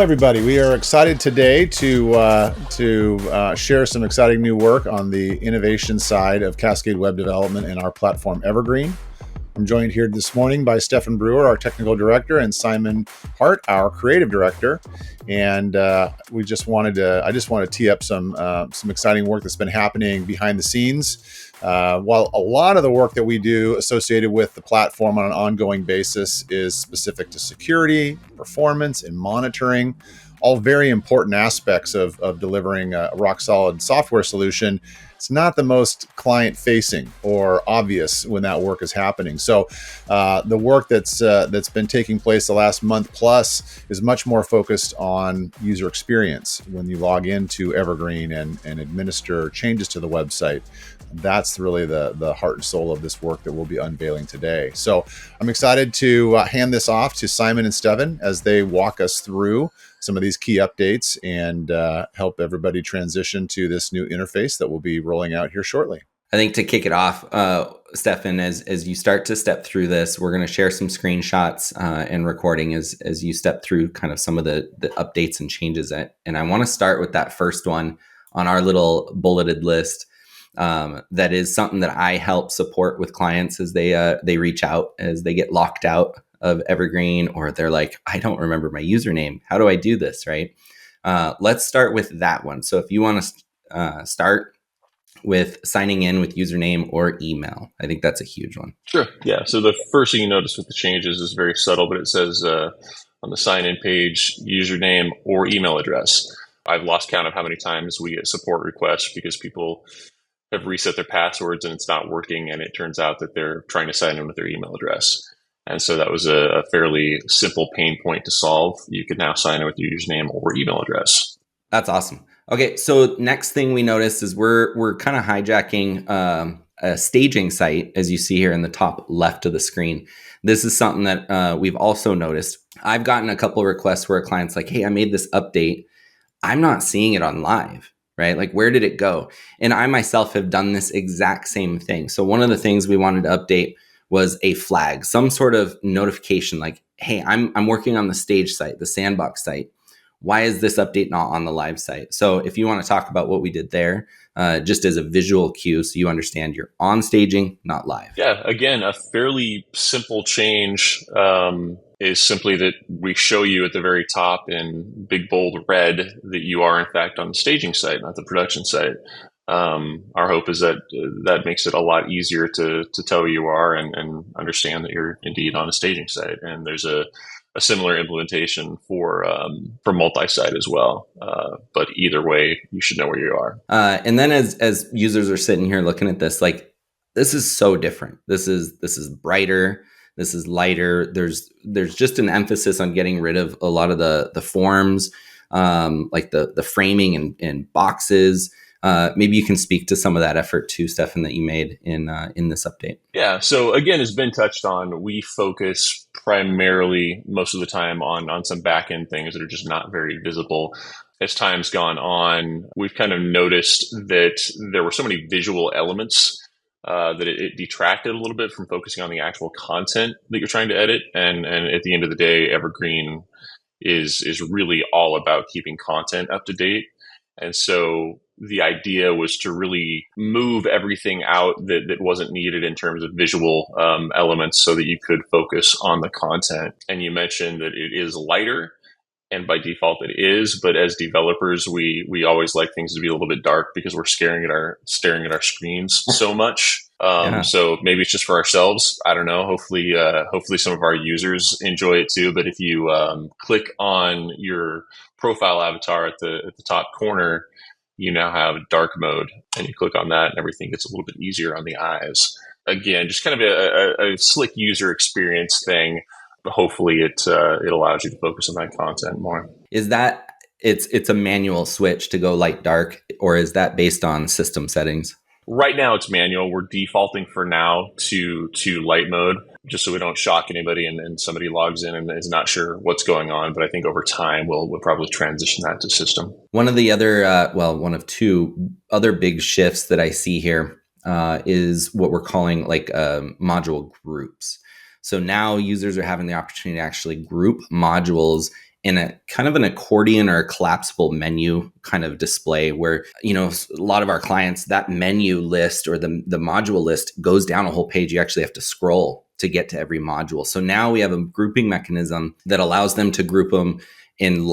everybody. We are excited today to share some exciting new work on the innovation side of Cascade Web Development and our platform Evergreen. I'm joined here this morning by Stefan Brewer, our technical director, and Simon Hart, our creative director. And I just wanted to tee up some exciting work that's been happening behind the scenes. While a lot of the work that we do associated with the platform on an ongoing basis is specific to security, performance, and monitoring, all very important aspects of delivering a rock-solid software solution, it's not the most client-facing or obvious when that work is happening. So the work that's been taking place the last month plus is much more focused on user experience when you log into Evergreen and administer changes to the website. That's really the heart and soul of this work that we'll be unveiling today. So I'm excited to hand this off to Simon and Stefan as they walk us through some of these key updates and help everybody transition to this new interface that we'll be rolling out here shortly. I think to kick it off, Stefan, as you start to step through this, we're going to share some screenshots and recording as you step through kind of some of the updates and changes. And I want to start with that first one on our little bulleted list. That is something that I help support with clients as they reach out, as they get locked out of Evergreen, or they're like, I don't remember my username. How do I do this, right? Let's start with that one. So if you want to start with signing in with username or email, I think that's a huge one. Sure. Yeah. So the first thing you notice with the changes is very subtle, but it says on the sign-in page, username or email address. I've lost count of how many times we get support requests because people have reset their passwords and it's not working, and it turns out that they're trying to sign in with their email address. And so that was a fairly simple pain point to solve. You can now sign in with your username or email address. That's awesome. Okay, so next thing we noticed is we're kind of hijacking a staging site, as you see here in the top left of the screen. This is something that we've also noticed. I've gotten a couple of requests where a client's like, hey, I made this update. I'm not seeing it on live, right? Like, where did it go? And I myself have done this exact same thing. So one of the things we wanted to update was a flag, some sort of notification like, hey, I'm working on the stage site, the sandbox site. Why is this update not on the live site? So if you want to talk about what we did there, just as a visual cue, so you understand you're on staging, not live. Yeah, again, a fairly simple change is simply that we show you at the very top in big, bold red that you are, in fact, on the staging site, not the production site. Our hope is that that makes it a lot easier to tell who you are and understand that you're indeed on a staging site. And there's a similar implementation for multi-site as well. But either way, you should know where you are. And then as users are sitting here looking at this, like, this is so different. This is brighter. This is lighter. There's just an emphasis on getting rid of a lot of the forms, like the framing and boxes. Maybe you can speak to some of that effort too, Stefan, that you made in this update. Yeah. So again, as Ben touched on, we focus primarily most of the time on some back-end things that are just not very visible. As time's gone on, we've kind of noticed that there were so many visual elements that it detracted a little bit from focusing on the actual content that you're trying to edit. And at the end of the day, Evergreen is really all about keeping content up to date. And so the idea was to really move everything out that wasn't needed in terms of visual elements so that you could focus on the content. And you mentioned that it is lighter, and by default it is, but as developers, we always like things to be a little bit dark because we're staring at our screens so much. So maybe it's just for ourselves. I don't know. Hopefully some of our users enjoy it too. But if you click on your profile avatar at the top corner, you now have dark mode, and you click on that and everything gets a little bit easier on the eyes. Again, just kind of a slick user experience thing. But hopefully it allows you to focus on that content more. Is that it's a manual switch to go light dark, or is that based on system settings? Right now it's manual. We're defaulting for now to light mode, just so we don't shock anybody and somebody logs in and is not sure what's going on. But I think over time we'll probably transition that to system. One of the other, one of two other big shifts that I see here is what we're calling like module groups. So now users are having the opportunity to actually group modules in a kind of an accordion or a collapsible menu kind of display where, a lot of our clients, that menu list or the module list goes down a whole page. You actually have to scroll to get to every module. So now we have a grouping mechanism that allows them to group them in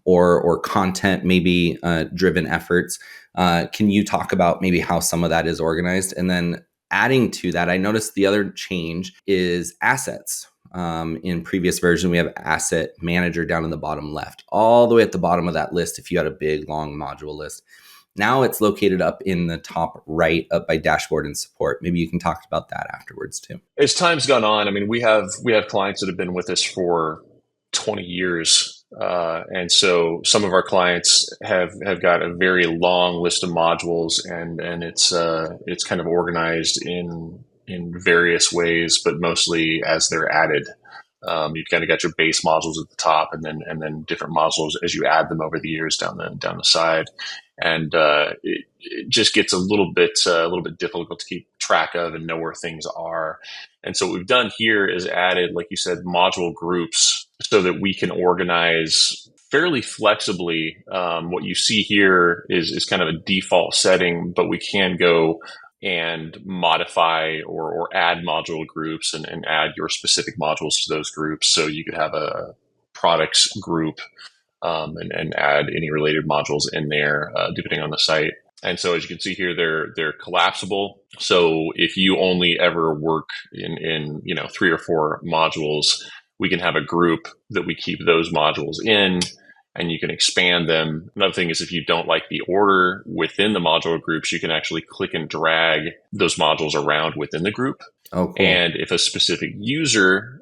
or content, maybe driven efforts. Can you talk about maybe how some of that is organized? And then adding to that, I noticed the other change is assets. In previous version, we have asset manager down in the bottom left, all the way at the bottom of that list. If you had a big, long module list, now it's located up in the top right, up by dashboard and support. Maybe you can talk about that afterwards too. As time's gone on, I mean, we have clients that have been with us for 20 years. And so some of our clients have got a very long list of modules, and it's kind of organized in various ways, but mostly as they're added. You've kind of got your base modules at the top, and then different modules as you add them over the years down the side. And it just gets a little bit difficult to keep track of and know where things are. And so what we've done here is added, like you said, module groups so that we can organize fairly flexibly. What you see here is kind of a default setting, but we can go and modify or add module groups and add your specific modules to those groups. So you could have a products group and add any related modules in there, depending on the site. And so as you can see here, they're collapsible. So if you only ever work in 3 or 4 modules, we can have a group that we keep those modules in, and you can expand them. Another thing is if you don't like the order within the module groups, you can actually click and drag those modules around within the group. Oh, cool. And if a specific user,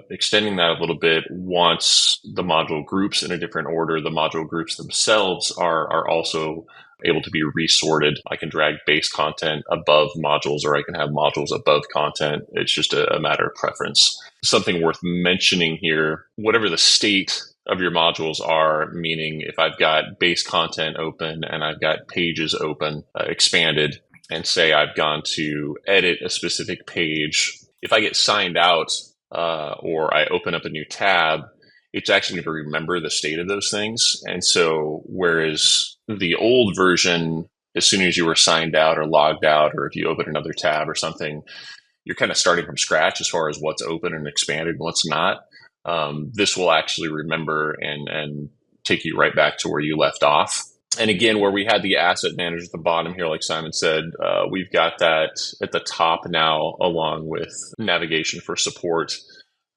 extending that a little bit, wants the module groups in a different order, the module groups themselves are also able to be resorted. I can drag base content above modules, or I can have modules above content. It's just a matter of preference. Something worth mentioning here, whatever the state of your modules are, meaning if I've got base content open and I've got pages open, expanded, and say I've gone to edit a specific page, if I get signed out or I open up a new tab, it's actually going to remember the state of those things. And so whereas the old version, as soon as you were signed out or logged out, or if you open another tab or something, you're kind of starting from scratch as far as what's open and expanded and what's not. This will actually remember and take you right back to where you left off. And again, where we had the asset manager at the bottom here, like Simon said, we've got that at the top now, along with navigation for support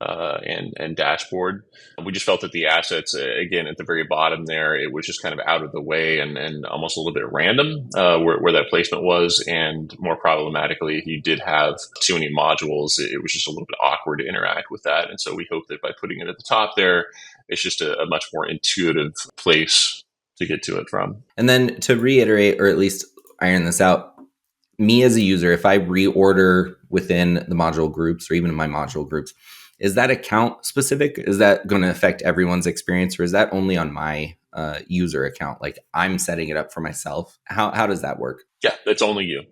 and dashboard. We just felt that the assets, again, at the very bottom there, it was just kind of out of the way and almost a little bit random where that placement was. And more problematically, if you did have too many modules, it was just a little bit awkward to interact with that. And so we hope that by putting it at the top there, it's just a much more intuitive place to get to it from. And then to reiterate, or at least iron this out, me as a user, if I reorder within the module groups or even in my module groups, is that account specific? Is that going to affect everyone's experience, or is that only on my user account? Like I'm setting it up for myself. How does that work? Yeah, that's only you.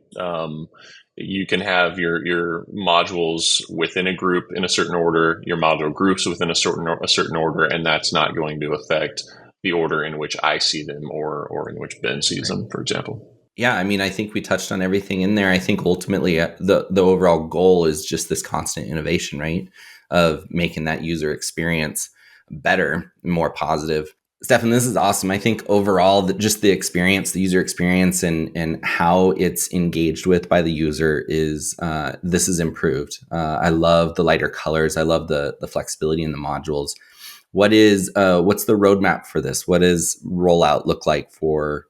You can have your modules within a group in a certain order, your module groups within a certain order, and that's not going to affect the order in which I see them or in which Ben sees them, for example. Yeah, I mean, I think we touched on everything in there. I think ultimately the overall goal is just this constant innovation, right? Of making that user experience better, more positive. Stefan, this is awesome. I think overall, just the experience, the user experience and how it's engaged with by the user is, this is improved. I love the lighter colors. I love the flexibility in the modules. What's the roadmap for this? What does rollout look like for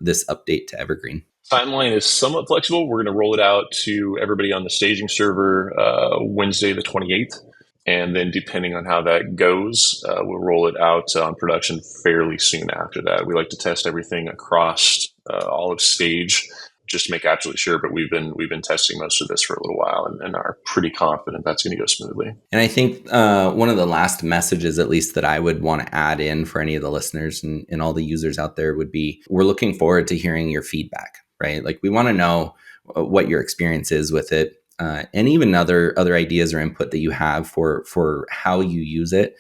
this update to Evergreen? Timeline is somewhat flexible. We're going to roll it out to everybody on the staging server Wednesday the 28th. And then depending on how that goes, we'll roll it out on production fairly soon after that. We like to test everything across all of stage just to make absolutely sure. But we've been testing most of this for a little while and are pretty confident that's going to go smoothly. And I think one of the last messages, at least that I would want to add in for any of the listeners and all the users out there would be, we're looking forward to hearing your feedback, right? Like we want to know what your experience is with it. And even other ideas or input that you have for how you use it.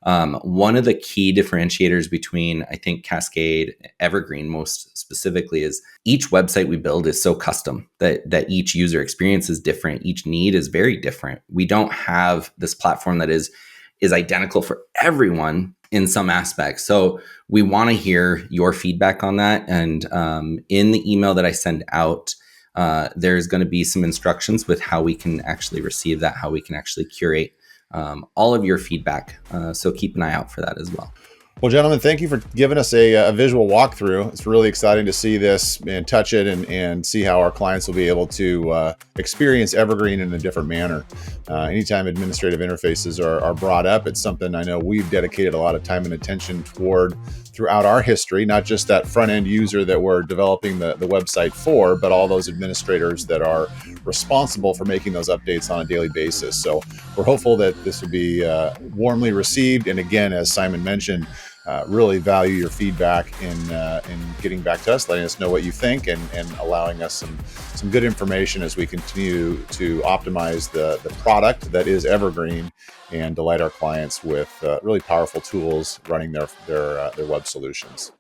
One of the key differentiators between, I think, Cascade, Evergreen most specifically, is each website we build is so custom that each user experience is different. Each need is very different. We don't have this platform that is identical for everyone in some aspects. So we want to hear your feedback on that. And in the email that I send out, there's going to be some instructions with how we can actually receive that, how we can actually curate all of your feedback. So keep an eye out for that as well. Well, gentlemen, thank you for giving us a visual walkthrough. It's really exciting to see this and touch it and see how our clients will be able to experience Evergreen in a different manner. Anytime administrative interfaces are brought up, it's something I know we've dedicated a lot of time and attention toward throughout our history, not just that front-end user that we're developing the website for, but all those administrators that are responsible for making those updates on a daily basis. So we're hopeful that this will be warmly received. And again, as Simon mentioned, really value your feedback in getting back to us, letting us know what you think, and allowing us some good information as we continue to optimize the product that is Evergreen and delight our clients with really powerful tools running their web solutions.